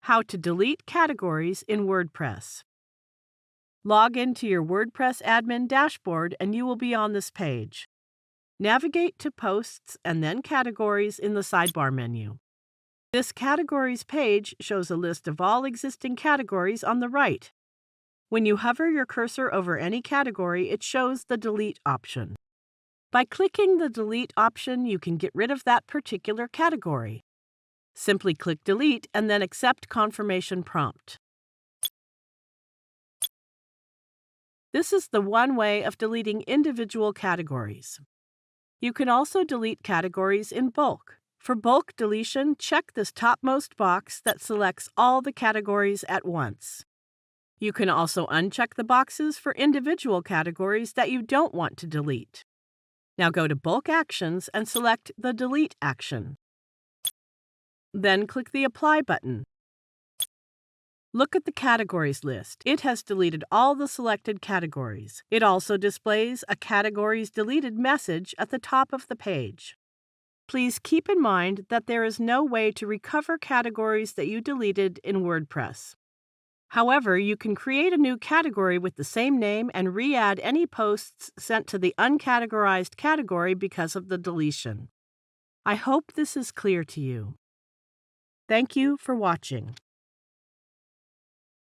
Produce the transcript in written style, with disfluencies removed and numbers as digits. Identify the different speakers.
Speaker 1: How to delete categories in WordPress. Log into your WordPress admin dashboard and you will be on this page. Navigate to Posts and then Categories in the sidebar menu. This Categories page shows a list of all existing categories on the right. When you hover your cursor over any category, it shows the Delete option. By clicking the Delete option, you can get rid of that particular category. Simply click Delete and then accept confirmation prompt. This is the one way of deleting individual categories. You can also delete categories in bulk. For bulk deletion, check this topmost box that selects all the categories at once. You can also uncheck the boxes for individual categories that you don't want to delete. Now go to Bulk Actions and select the Delete action. Then click the Apply button. Look at the categories list. It has deleted all the selected categories. It also displays a Categories Deleted message at the top of the page. Please keep in mind that there is no way to recover categories that you deleted in WordPress. However, you can create a new category with the same name and re-add any posts sent to the uncategorized category because of the deletion. I hope this is clear to you. Thank you for watching.